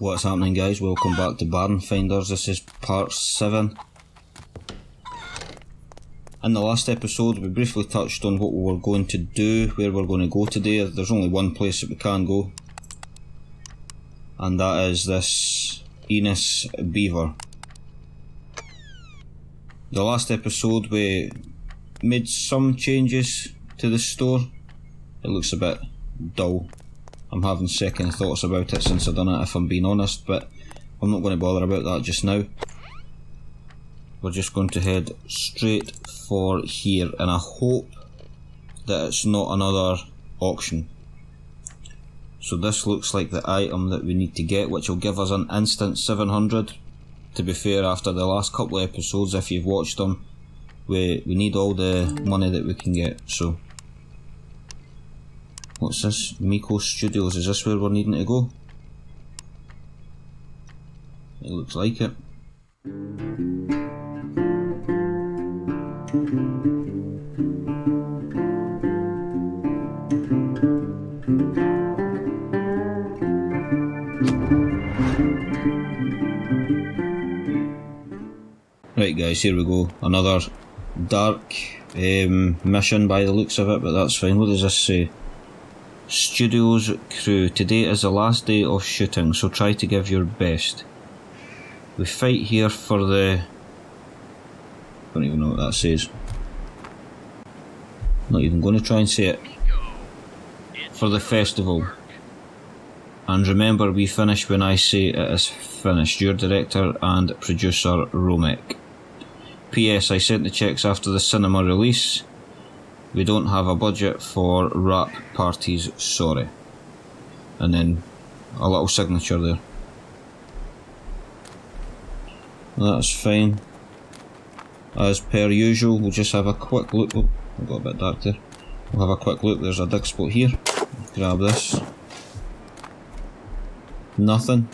What's happening, guys? Welcome back to Barn Finders. This is part 7. In the last episode we briefly touched on what we were going to do, where we're going to go today. There's only one place that we can go, and that is this Enos Beaver. The last episode we made some changes to the store. It looks a bit dull. I'm having second thoughts about it since I've done it, if I'm being honest, but I'm not going to bother about that just now. We're just going to head straight for here, and I hope that it's not another auction. So this looks like the item that we need to get, which will give us an instant 700. To be fair, after the last couple of episodes, if you've watched them, we need all the money that we can get. So what's this? M.I.K.K.O Studios, is this where we're needing to go? It looks like it. Right guys, here we go. Another dark mission by the looks of it, but that's fine. What does this say? Studios crew, today is the last day of shooting, so try to give your best. We fight here for the... I don't even know what that says. Not even going to try and say it. For the festival. And remember, we finish when I say it is finished. Your director and producer, Romek. P.S. I sent the checks after the cinema release. We don't have a budget for wrap parties, sorry. And then a little signature there. That's fine. As per usual, we'll just have a quick look. Oh, I got a bit dark there. We'll have a quick look. There's a dig spot here. Grab this. Nothing.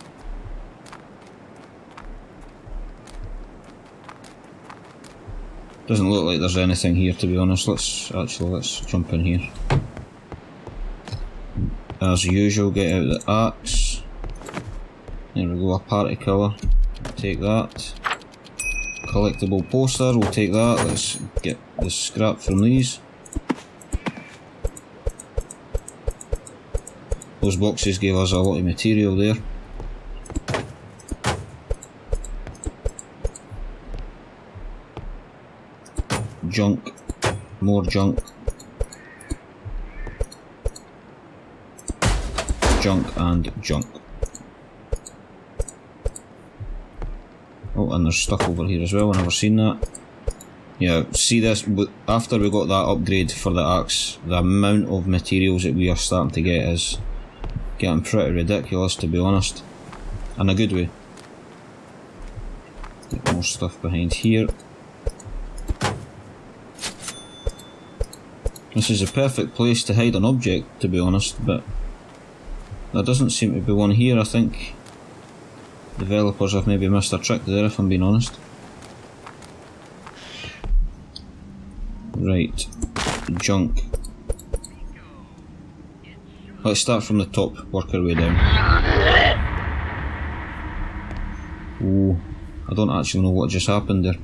Doesn't look like there's anything here, to be honest. Let's jump in here. As usual, get out the axe. There we go, a party colour. Take that. Collectible poster, we'll take that. Let's get the scrap from these. Those boxes gave us a lot of material there. Junk, more junk, junk and junk. Oh, and there's stuff over here as well, I've never seen that. Yeah, see this, after we got that upgrade for the axe, the amount of materials that we are starting to get is getting pretty ridiculous, to be honest. In a good way. Get more stuff behind here. This is a perfect place to hide an object, to be honest, but there doesn't seem to be one here. I think developers have maybe missed a trick there, if I'm being honest. Right, junk. Let's start from the top, work our way down. Ooh, I don't actually know what just happened there.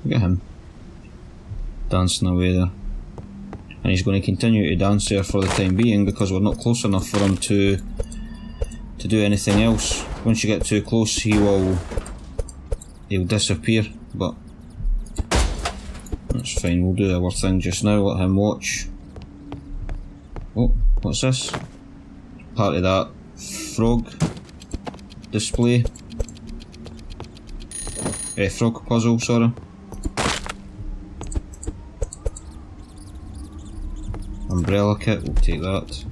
Look at him dancing away there, and he's going to continue to dance there for the time being because we're not close enough for him to do anything else. Once you get too close, he'll disappear, but that's fine. We'll do our thing just now, let him watch. Oh, what's this? Part of that frog display, frog puzzle, sorry. Umbrella kit, we'll take that.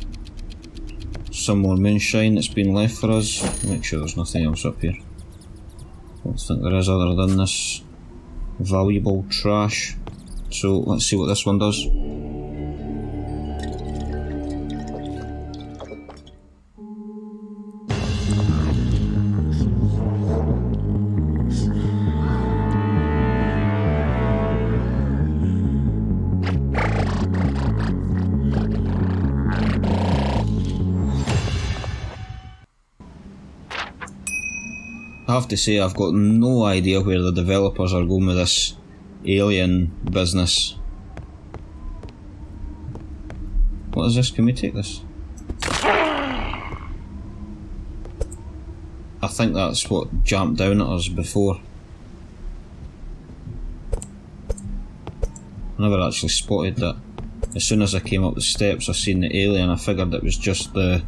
Some more moonshine that's been left for us. Make sure there's nothing else up here. Don't think there is other than this valuable trash. So let's see what this one does. I have to say I've got no idea where the developers are going with this alien business. What is this? Can we take this? I think that's what jumped down at us before. I never actually spotted that. As soon as I came up the steps I seen the alien. I figured it was just that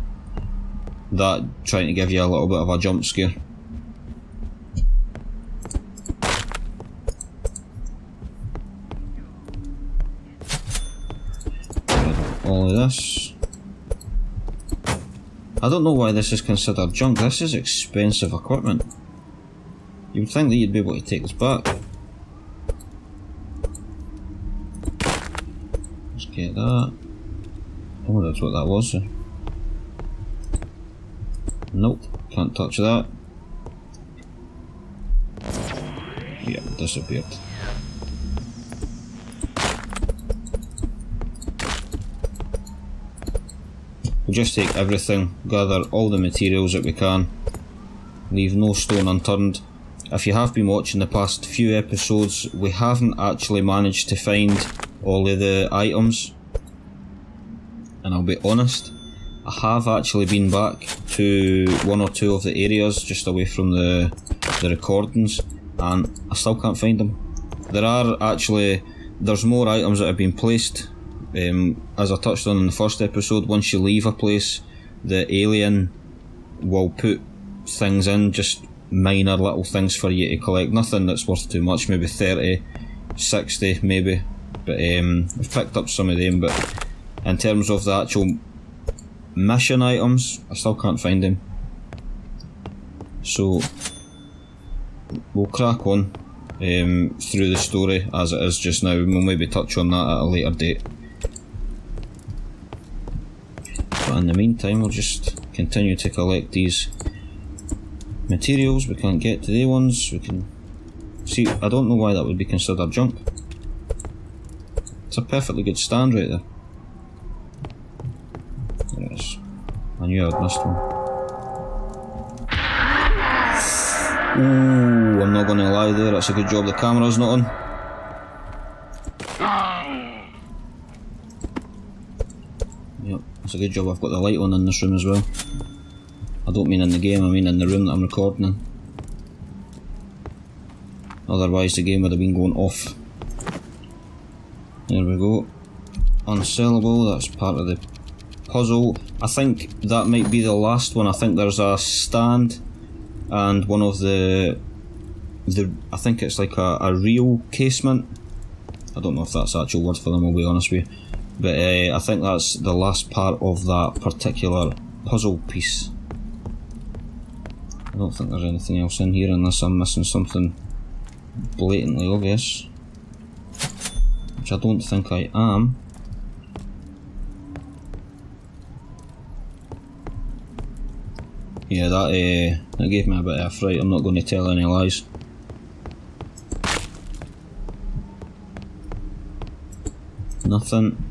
trying to give you a little bit of a jump scare. All of this. I don't know why this is considered junk. This is expensive equipment. You would think that you'd be able to take this back. Let's get that. Oh, that's what that was. Nope, can't touch that. Yeah, disappeared. We'll just take everything, gather all the materials that we can, leave no stone unturned. If you have been watching the past few episodes, we haven't actually managed to find all of the items, and I'll be honest, I have actually been back to one or two of the areas just away from the recordings, and I still can't find them. There's more items that have been placed. As I touched on in the first episode, once you leave a place, the alien will put things in, just minor little things for you to collect, nothing that's worth too much, maybe 30, 60 maybe, but I've picked up some of them. But in terms of the actual mission items, I still can't find them, so we'll crack on through the story as it is just now. We'll maybe touch on that at a later date. But in the meantime, we'll just continue to collect these materials. We can't get to the ones. We can see. I don't know why that would be considered junk. It's a perfectly good stand right there. There it is. I knew I'd missed one. Ooh, I'm not going to lie there. It's a good job the camera's not on. It's a good job I've got the light on in this room as well. I don't mean in the game, I mean in the room that I'm recording in. Otherwise the game would have been going off. There we go. Unsellable, that's part of the puzzle. I think that might be the last one. I think there's a stand and one of the I think it's like a real casement. I don't know if that's the actual word for them, I'll be honest with you. But I think that's the last part of that particular puzzle piece. I don't think there's anything else in here unless I'm missing something blatantly obvious, which I don't think I am. Yeah, that gave me a bit of a fright. I'm not going to tell any lies. Nothing.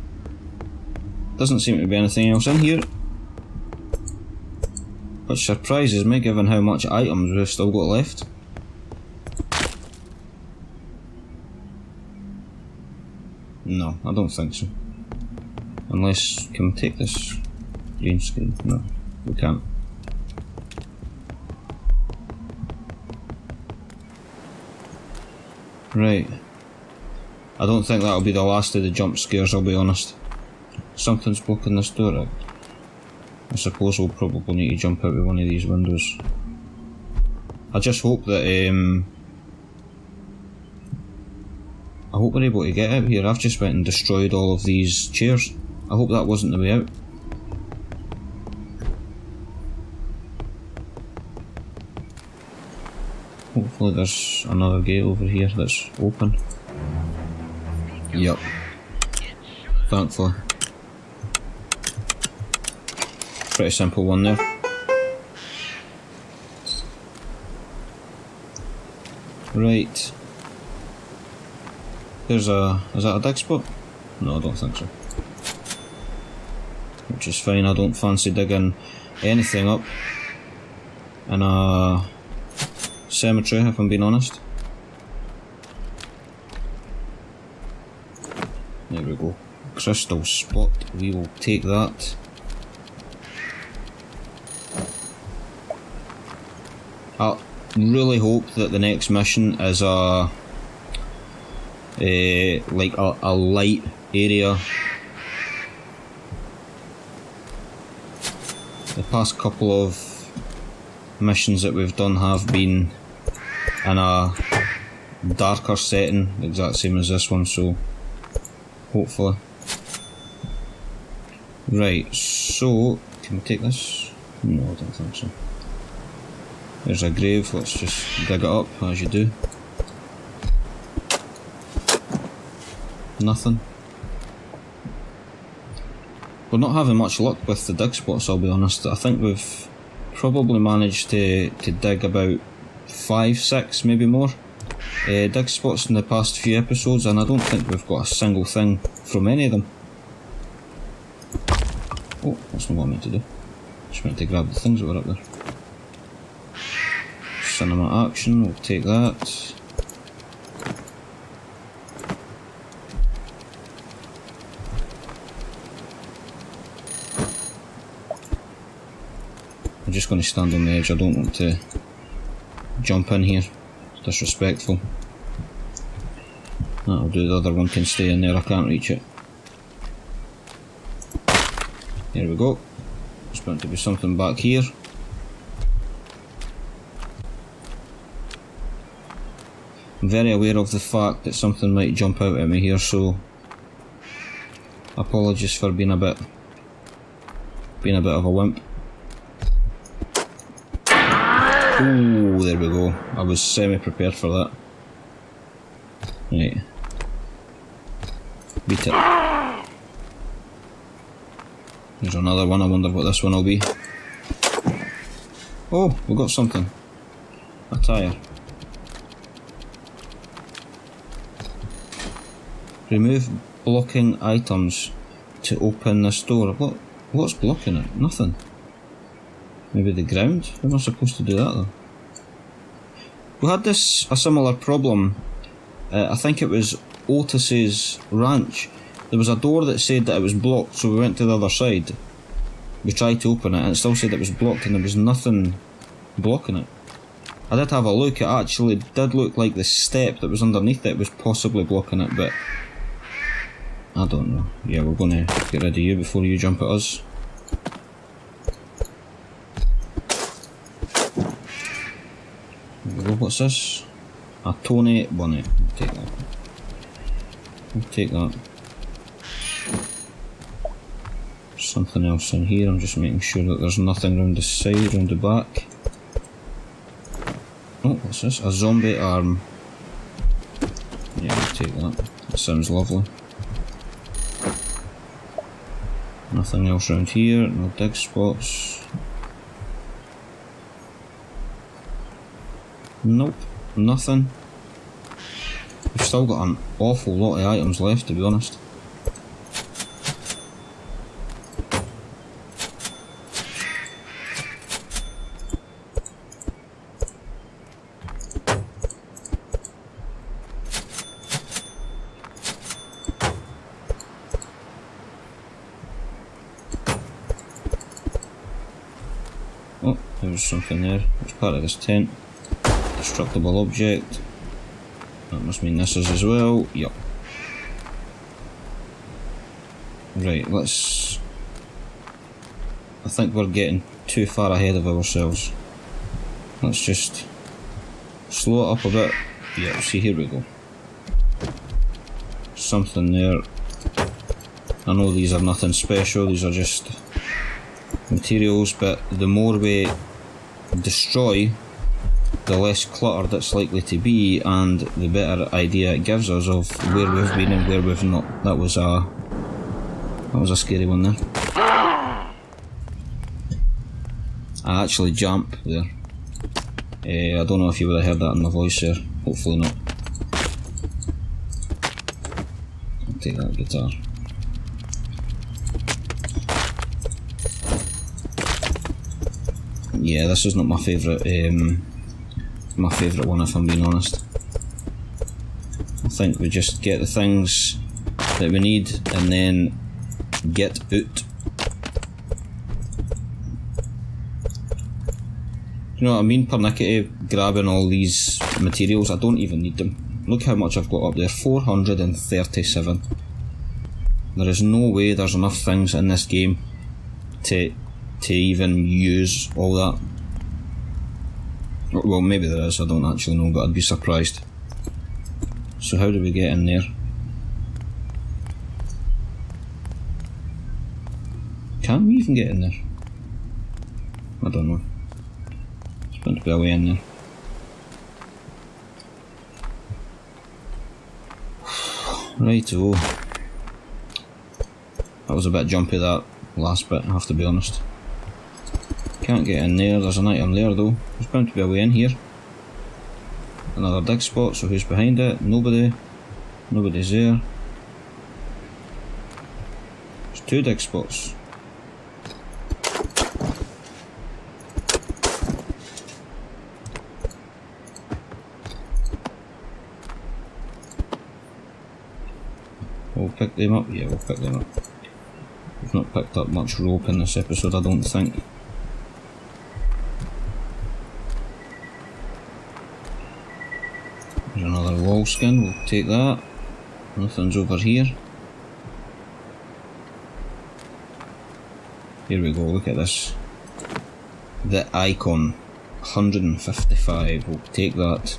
Doesn't seem to be anything else in here, which surprises me given how much items we've still got left. No, I don't think so. Unless, can we take this green screen? No, we can't. Right. I don't think that'll be the last of the jump scares, I'll be honest. Something's blocking this door out. I suppose we'll probably need to jump out of one of these windows. I just hope that I hope we're able to get out here. I've just went and destroyed all of these chairs. I hope that wasn't the way out. Hopefully there's another gate over here that's open. Yep. Thankfully. Pretty simple one there. Right. Is that a dig spot? No, I don't think so. Which is fine, I don't fancy digging anything up in a cemetery, if I'm being honest. There we go. Crystal spot, we will take that. I really hope that the next mission is like a light area. The past couple of missions that we've done have been in a darker setting, the exact same as this one, so hopefully. Right, so can we take this? No, I don't think so. There's a grave, let's just dig it up as you do. Nothing. We're not having much luck with the dig spots, I'll be honest. I think we've probably managed to dig about 5, 6, maybe more dig spots in the past few episodes, and I don't think we've got a single thing from any of them. Oh, that's not what I meant to do. Just meant to grab the things that were up there. Cinema action, we'll take that. I'm just going to stand on the edge, I don't want to jump in here, it's disrespectful. That'll do, the other one can stay in there, I can't reach it. Here we go, there's going to be something back here. I'm very aware of the fact that something might jump out at me here, so apologies for being a bit of a wimp. Ooh, there we go. I was semi-prepared for that. Right. Beat it. There's another one, I wonder what this one will be. Oh, we got something. A tyre. Remove blocking items to open this door. What's blocking it? Nothing. Maybe the ground? How am I supposed to do that though? We had a similar problem. I think it was Otis's ranch. There was a door that said that it was blocked, so we went to the other side. We tried to open it and it still said it was blocked and there was nothing blocking it. I did have a look, it actually did look like the step that was underneath it was possibly blocking it, but I don't know. Yeah, we're going to get rid of you before you jump at us. What's this? A Tony Bunny. Take that. We'll take that. Something else in here. I'm just making sure that there's nothing round the side, round the back. Oh, what's this? A zombie arm. Yeah, we'll take that. That sounds lovely. Nothing else around here. No dig spots. Nope, nothing. We've still got an awful lot of items left, to be honest. Oh, there was something there. It's part of this tent. Destructible object. That must mean this is as well. Yup. Right, let's... I think we're getting too far ahead of ourselves. Let's just slow it up a bit. Yeah, see, here we go. Something there. I know these are nothing special, these are just materials, but the more we destroy, the less cluttered it's likely to be, and the better idea it gives us of where we've been and where we've not. That was a scary one there. I actually jumped there. I don't know if you would have heard that in my voice there. Hopefully not. I'll take that guitar. Yeah, this is not my favourite my favourite one, if I'm being honest. I think we just get the things that we need and then get out. You know what I mean? Pernickety grabbing all these materials. I don't even need them. Look how much I've got up there. 437. There is no way there's enough things in this game to even use all that. Well, maybe there is, I don't actually know, but I'd be surprised. So how do we get in there? Can we even get in there? I don't know. There's bound to be a way in there. Righto. That was a bit jumpy, that last bit, I have to be honest. Can't get in there. There's an item there though. There's bound to be a way in here. Another dig spot, so who's behind it? Nobody. Nobody's there. There's 2 dig spots. We'll pick them up? Yeah, we'll pick them up. We've not picked up much rope in this episode, I don't think. There's another wall skin, we'll take that. Nothing's over here. Here we go, look at this. The icon, 155, we'll take that.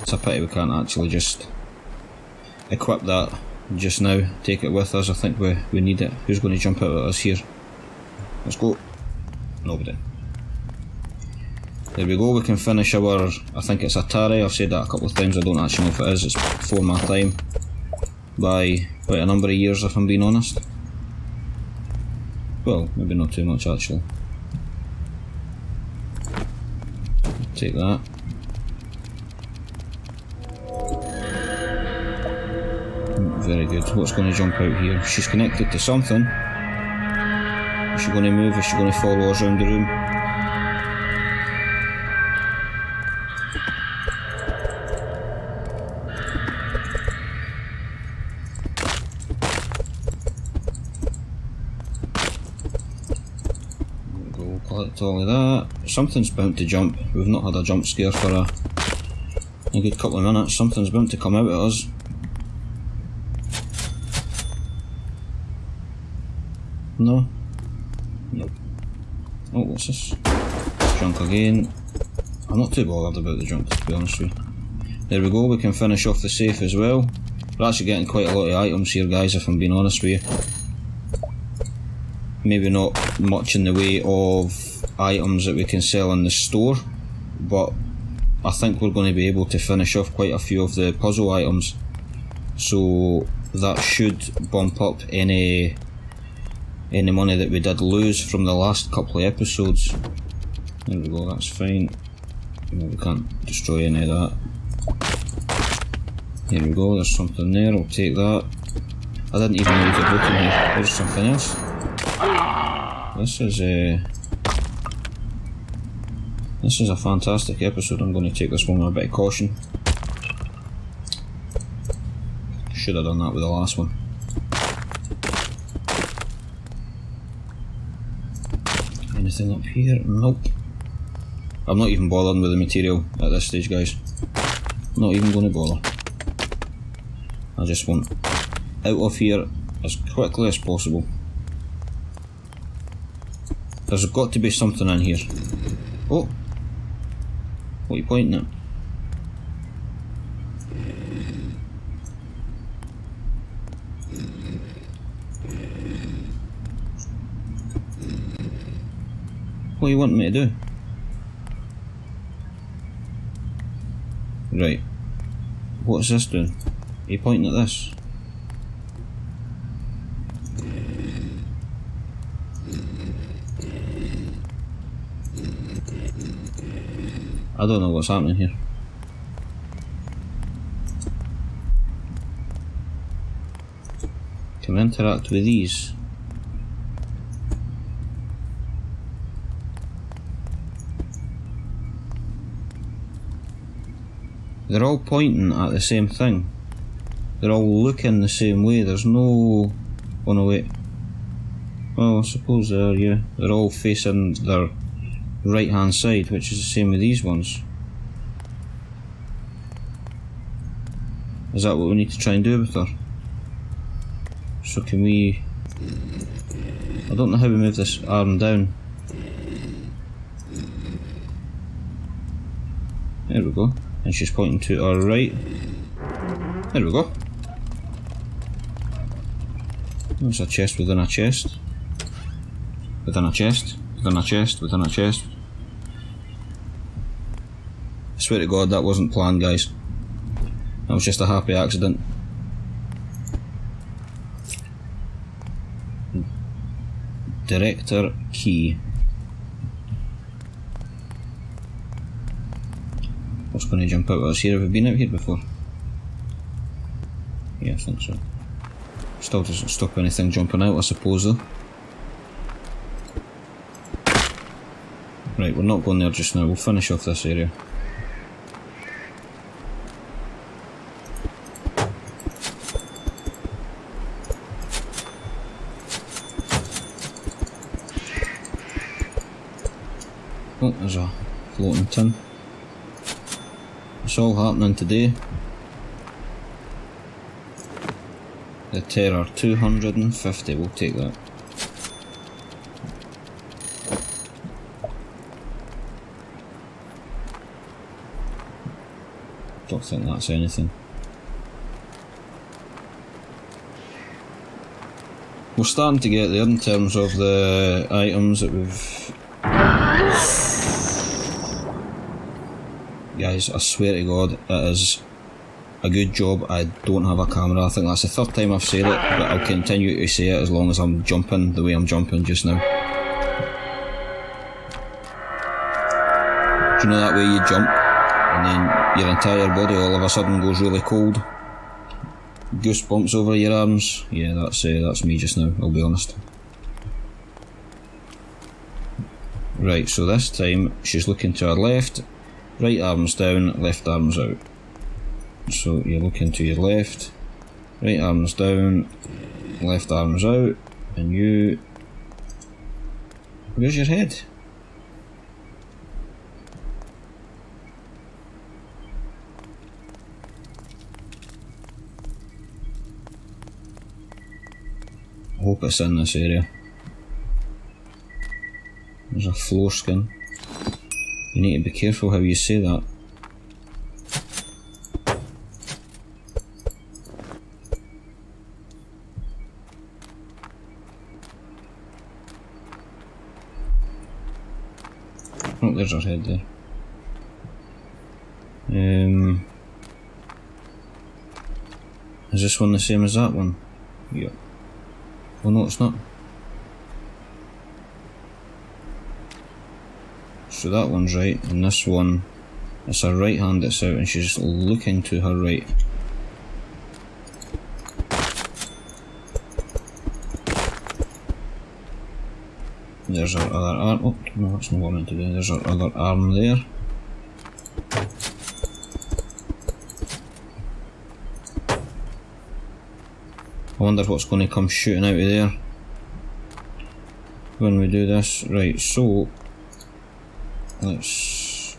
It's a pity we can't actually just equip that just now, take it with us. I think we need it. Who's going to jump out at us here? Let's go. Nobody. There we go, we can finish our, I think it's Atari, I've said that a couple of times, I don't actually know if it is, it's before my time, by quite a number of years if I'm being honest. Well, maybe not too much actually. Take that. Very good. What's going to jump out here? She's connected to something. Is she going to move? Is she going to follow us around the room? There we go, collect all of that. Something's bound to jump. We've not had a jump scare for a good couple of minutes. Something's bound to come out at us. No? Nope. Oh, what's this? Junk again. I'm not too bothered about the junk, to be honest with you. There we go, we can finish off the safe as well. We're actually getting quite a lot of items here, guys, if I'm being honest with you. Maybe not much in the way of items that we can sell in the store, but I think we're going to be able to finish off quite a few of the puzzle items. So that should bump up any money that we did lose from the last couple of episodes. There we go, that's fine. No, we can't destroy any of that. Here we go, there's something there, I'll take that. I didn't even know you could look in here. There's something else. This is a fantastic episode. I'm going to take this one with a bit of caution. Should have done that with the last one. Anything up here? Nope. I'm not even bothering with the material at this stage, guys. Not even going to bother. I just want out of here as quickly as possible. There's got to be something in here. Oh! What are you pointing at? What do you want me to do? Right. What's this doing? Are you pointing at this? I don't know what's happening here. Can we interact with these? They're all pointing at the same thing. They're all looking the same way. There's no... Oh no, wait. Well, I suppose they are, yeah. They're all facing their right hand side, which is the same with these ones. Is that what we need to try and do with her? So can we... I don't know how we move this arm down. There we go. And she's pointing to our right. There we go. There's a chest within a chest. Within a chest. Within a chest. Within a chest. I swear to God that wasn't planned, guys. That was just a happy accident. Director key. What's going to jump out at us here? Have we been out here before? Yeah, I think so. Still doesn't stop anything jumping out, I suppose, though. Right, we're not going there just now. We'll finish off this area. Oh, there's a floating tin. It's all happening today. The Terror 250, we'll take that. Don't think that's anything. We're starting to get there in terms of the items that we've... Guys, I swear to God, it is a good job I don't have a camera. I think that's the third time I've said it, but I'll continue to say it as long as I'm jumping the way I'm jumping just now. Do you know that way you jump, and then your entire body all of a sudden goes really cold? Goosebumps over your arms? Yeah, that's me just now, I'll be honest. Right, so this time she's looking to her left. Right arm's down, left arm's out. So you're looking to your left, right arm's down, left arm's out, and you... Where's your head? I hope it's in this area. There's a floor skin. You need to be careful how you say that. Oh, there's our head there. Is this one the same as that one? Yeah. Oh no, it's not. So that one's right, and this one, it's her right hand that's out, and she's looking to her right. There's our other arm. Oh, no, that's not what I meant to do. There's our other arm there. I wonder what's going to come shooting out of there when we do this. Right, so let's...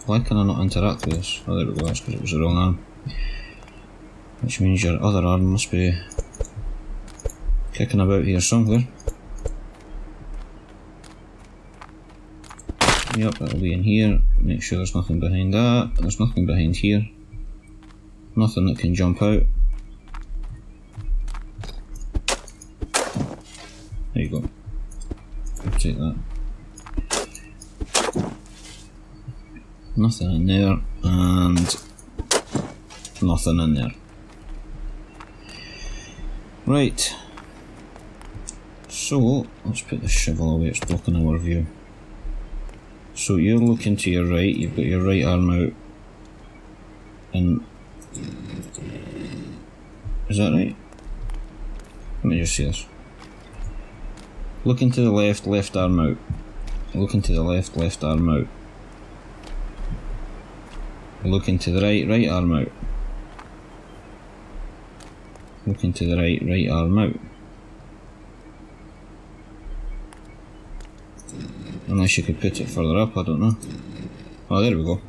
Why can I not interact with this? Oh, there we go, that's because it was the wrong arm. Which means your other arm must be kicking about here somewhere. Yep, that'll be in here. Make sure there's nothing behind that. There's nothing behind here. Nothing that can jump out. There you go. I'll take that. Nothing in there, and nothing in there. Right. So, let's put the shovel away, it's blocking our view. So you're looking to your right, you've got your right arm out, and... Is that right? Let me just see this. Looking to the left, left arm out. Looking to the left, left arm out. Looking to the right arm out. Looking to the right arm out. Unless you could put it further up, I don't know. Oh, there we go.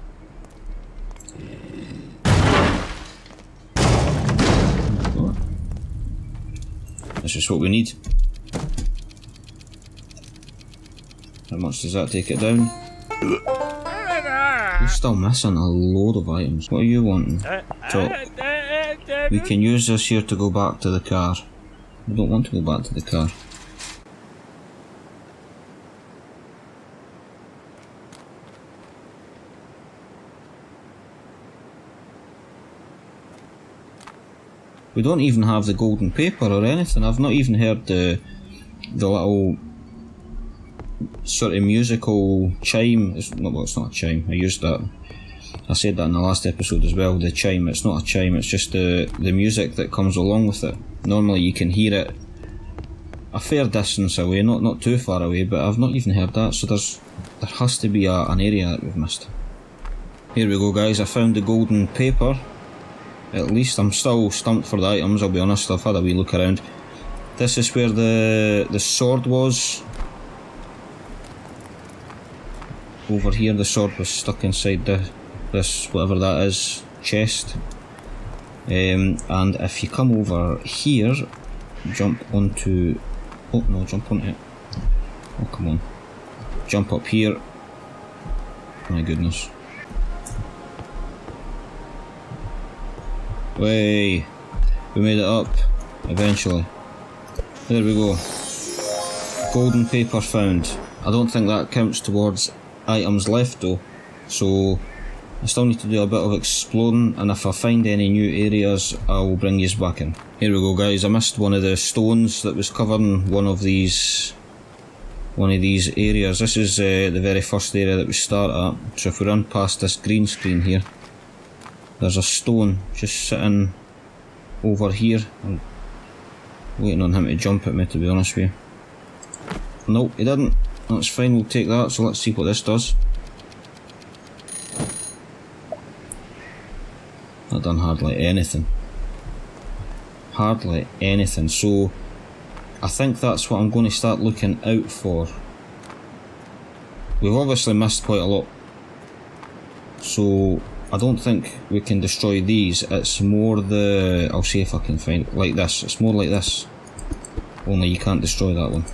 That's just what we need. How much does that take it down? We're still missing a load of items. What are you wanting? Top. We can use this here to go back to the car. We don't want to go back to the car. We don't even have the golden paper or anything. I've not even heard the little sort of musical chime. Well, it's not a chime. I said that in the last episode as well. The chime. It's not a chime. It's just the music that comes along with it. Normally you can hear it a fair distance away, not too far away. But I've not even heard that. So there has to be an area that we've missed. Here we go, guys. I found the golden paper. At least I'm still stumped for the items, I'll be honest. I've had a wee look around. This is where the sword was. Over here the sword was stuck inside this whatever that is, chest. And if you come over here, jump onto... Oh no, jump onto it. Oh come on. Jump up here. My goodness. Way, we made it up, eventually. There we go. Golden paper found. I don't think that counts towards items left though, so I still need to do a bit of exploring, and if I find any new areas I'll bring yous back in. Here we go, guys. I missed one of the stones that was covering one of these areas. This is the very first area that we start at, so if we run past this green screen here, there's a stone just sitting over here. I'm waiting on him to jump at me, to be honest with you. Nope, he didn't. That's fine, we'll take that. So let's see what this does. That done hardly anything. Hardly anything. So I think that's what I'm going to start looking out for. We've obviously missed quite a lot. So I don't think we can destroy these. It's more I'll see if I can find it like this. It's more like this. Only you can't destroy that one.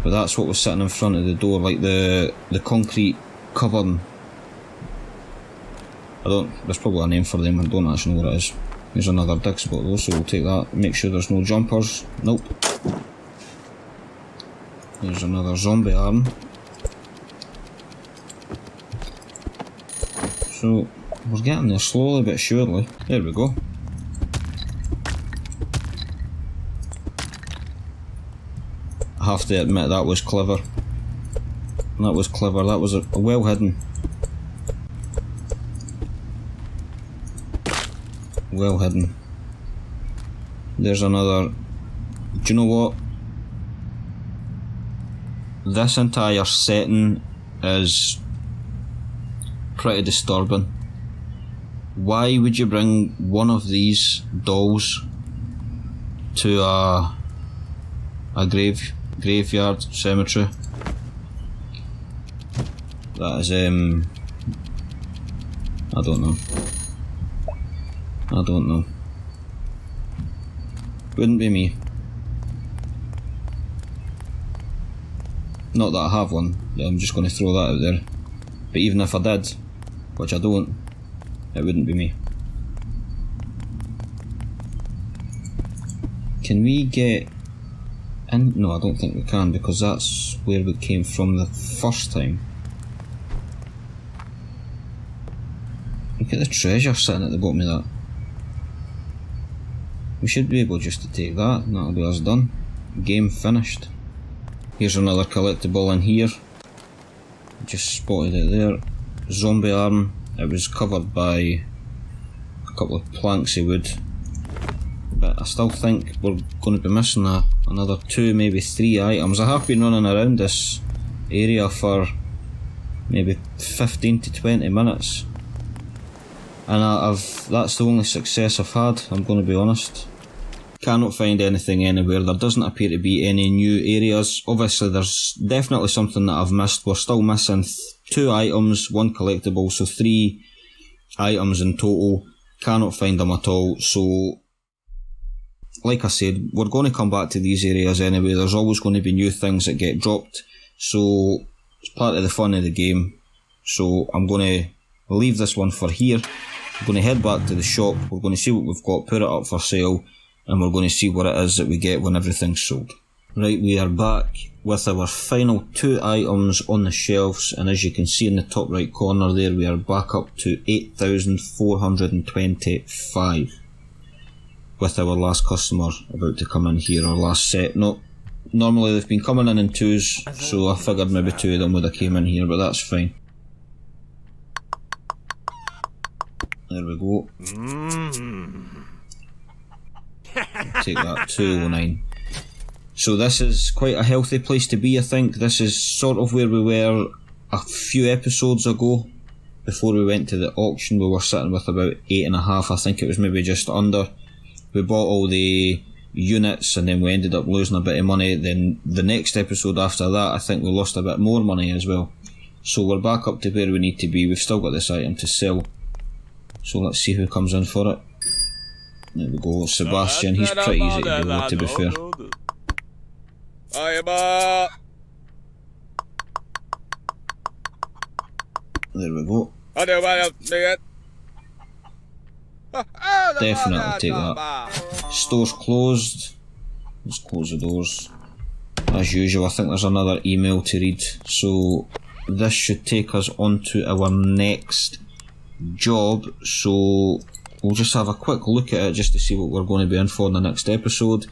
But that's what was sitting in front of the door, like the concrete covering. There's probably a name for them, I don't actually know what it is. There's another dig spot though, so we'll take that. Make sure there's no jumpers. Nope. There's another zombie arm. So we're getting there slowly but surely. There we go. I have to admit that was clever. That was clever. That was well hidden. Well hidden. There's another. Do you know what? This entire setting is pretty disturbing. Why would you bring one of these dolls to a graveyard cemetery? That is I don't know. Wouldn't be me. Not that I have one, I'm just going to throw that out there. But even if I did, which I don't, it wouldn't be me. Can we get in? No, I don't think we can, because that's where we came from the first time. Look at the treasure sitting at the bottom of that. We should be able just to take that, and that'll be us done. Game finished. Here's another collectible in here. Just spotted it there. Zombie arm. It was covered by a couple of planks of wood. But I still think we're going to be missing another 2, maybe 3 items. I have been running around this area for maybe 15 to 20 minutes. and that's the only success I've had, I'm going to be honest. Cannot find anything anywhere. There doesn't appear to be any new areas. Obviously there's definitely something that I've missed. We're still missing 2 items, 1 collectible, so 3 items in total. Cannot find them at all, so like I said, we're going to come back to these areas anyway. There's always going to be new things that get dropped, so it's part of the fun of the game. So I'm going to leave this one for here. I'm going to head back to the shop. We're going to see what we've got, put it up for sale, and we're going to see what it is that we get when everything's sold. Right, we are back with our final 2 items on the shelves, and as you can see in the top right corner there, we are back up to 8,425 with our last customer about to come in here, our last set. No, normally they've been coming in 2s, so I figured maybe 2 of them would have came in here, but that's fine. There we go. Take that, 209. So this is quite a healthy place to be, I think. This is sort of where we were a few episodes ago. Before we went to the auction, we were sitting with about 8.5, I think it was maybe just under. We bought all the units and then we ended up losing a bit of money. Then the next episode after that, I think we lost a bit more money as well. So we're back up to where we need to be. We've still got this item to sell. So let's see who comes in for it. There we go, Sebastian. He's pretty easy to deal with, to be fair. There we go. Definitely take that. Store's closed. Let's close the doors. As usual, I think there's another email to read. So this should take us on to our next job. So we'll just have a quick look at it just to see what we're going to be in for in the next episode.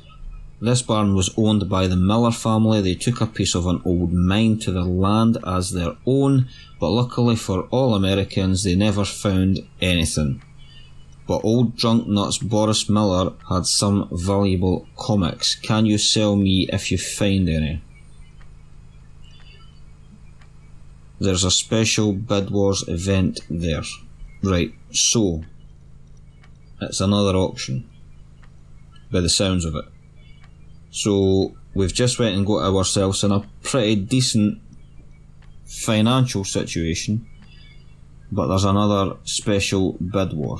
This barn was owned by the Miller family. They took a piece of an old mine to their land as their own, but luckily for all Americans, they never found anything. But old drunk nuts Boris Miller had some valuable comics. Can you sell me if you find any? There's a special Bid Wars event there. Right, so it's another auction by the sounds of it. So we've just went and got ourselves in a pretty decent financial situation, but there's another special bid war.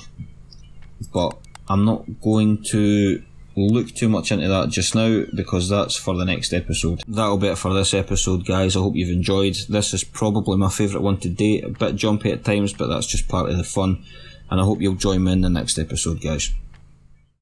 But I'm not going to look too much into that just now because that's for the next episode. That'll be it for this episode, guys. I hope you've enjoyed. This is probably my favourite one to date. A bit jumpy at times, but that's just part of the fun. And I hope you'll join me in the next episode, guys.